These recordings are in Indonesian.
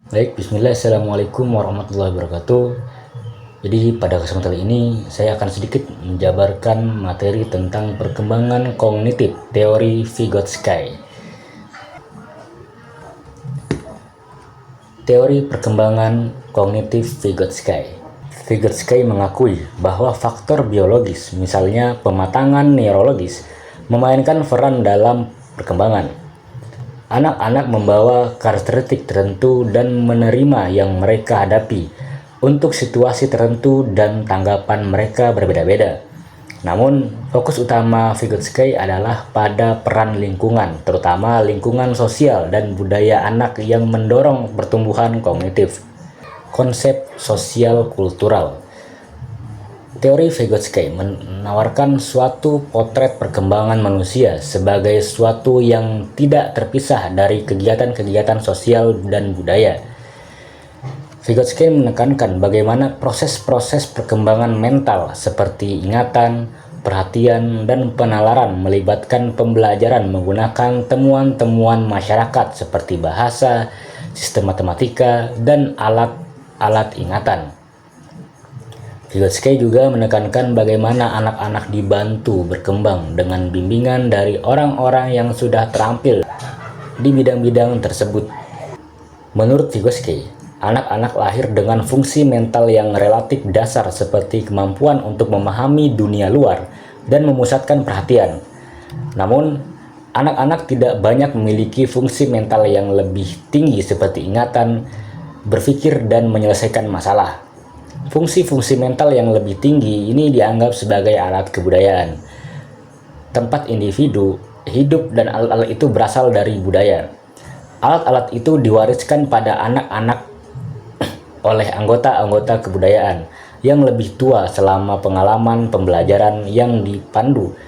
Baik, bismillah, assalamualaikum warahmatullahi wabarakatuh. Jadi pada kesempatan kali ini saya akan sedikit menjabarkan materi tentang perkembangan kognitif teori Vygotsky. Teori perkembangan kognitif Vygotsky. Vygotsky mengakui bahwa faktor biologis, misalnya pematangan neurologis, memainkan peran dalam perkembangan. Anak-anak membawa karakteristik tertentu dan menerima yang mereka hadapi untuk situasi tertentu dan tanggapan mereka berbeda-beda. Namun, fokus utama Vygotsky adalah pada peran lingkungan, terutama lingkungan sosial dan budaya anak yang mendorong pertumbuhan kognitif. Konsep sosial kultural. Teori Vygotsky menawarkan suatu potret perkembangan manusia sebagai suatu yang tidak terpisah dari kegiatan-kegiatan sosial dan budaya. Vygotsky menekankan bagaimana proses-proses perkembangan mental seperti ingatan, perhatian, dan penalaran melibatkan pembelajaran menggunakan temuan-temuan masyarakat seperti bahasa, sistem matematika, dan alat-alat ingatan. Vygotsky juga menekankan bagaimana anak-anak dibantu berkembang dengan bimbingan dari orang-orang yang sudah terampil di bidang-bidang tersebut. Menurut Vygotsky, anak-anak lahir dengan fungsi mental yang relatif dasar seperti kemampuan untuk memahami dunia luar dan memusatkan perhatian. Namun, anak-anak tidak banyak memiliki fungsi mental yang lebih tinggi seperti ingatan, berpikir, dan menyelesaikan masalah. Fungsi-fungsi mental yang lebih tinggi ini dianggap sebagai alat kebudayaan. Tempat individu hidup dan alat-alat itu berasal dari budaya. Alat-alat itu diwariskan pada anak-anak oleh anggota-anggota kebudayaan yang lebih tua selama pengalaman pembelajaran yang dipandu.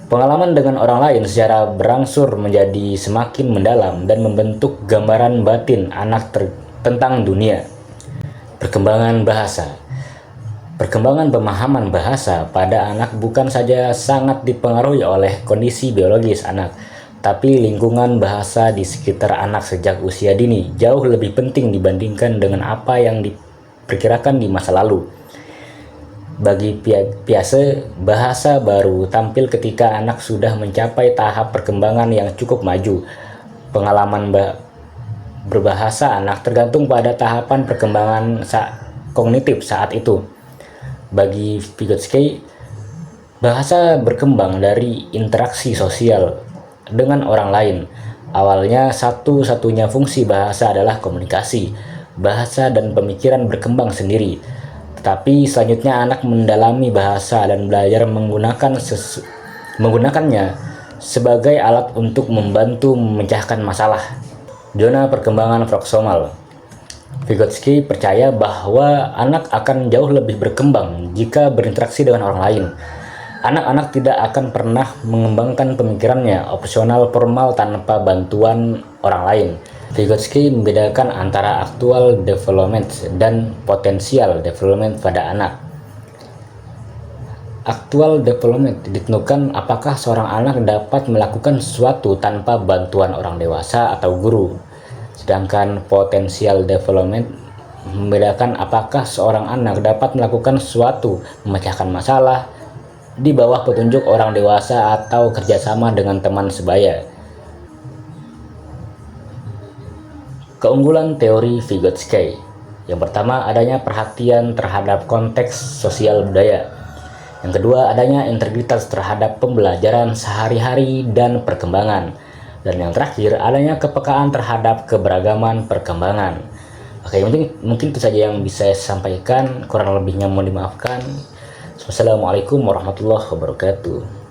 Pengalaman dengan orang lain secara berangsur menjadi semakin mendalam dan membentuk gambaran batin anak tentang dunia. Perkembangan bahasa. Perkembangan pemahaman bahasa pada anak bukan saja sangat dipengaruhi oleh kondisi biologis anak, tapi lingkungan bahasa di sekitar anak sejak usia dini jauh lebih penting dibandingkan dengan apa yang diperkirakan di masa lalu. Bagi Piaget, bahasa baru tampil ketika anak sudah mencapai tahap perkembangan yang cukup maju. Pengalaman berbahasa anak tergantung pada tahapan perkembangan kognitif saat itu. Bagi Vygotsky, bahasa berkembang dari interaksi sosial dengan orang lain. Awalnya satu-satunya fungsi bahasa adalah komunikasi. Bahasa dan pemikiran berkembang sendiri. Tetapi selanjutnya anak mendalami bahasa dan belajar menggunakannya sebagai alat untuk membantu memecahkan masalah. Zona perkembangan proksomal. Vygotsky percaya bahwa anak akan jauh lebih berkembang jika berinteraksi dengan orang lain. Anak-anak tidak akan pernah mengembangkan pemikirannya opsional formal tanpa bantuan orang lain. Vygotsky membedakan antara actual development dan potential development pada anak. Actual development ditentukan apakah seorang anak dapat melakukan sesuatu tanpa bantuan orang dewasa atau guru. Sedangkan potential development membedakan apakah seorang anak dapat melakukan sesuatu, memecahkan masalah, di bawah petunjuk orang dewasa atau kerjasama dengan teman sebaya. Keunggulan teori Vygotsky. Yang pertama, adanya perhatian terhadap konteks sosial budaya. Yang kedua, adanya integritas terhadap pembelajaran sehari-hari dan perkembangan. Dan yang terakhir, adanya kepekaan terhadap keberagaman perkembangan. Oke, mungkin itu saja yang bisa saya sampaikan. Kurang lebihnya mohon dimaafkan. Wassalamualaikum warahmatullahi wabarakatuh.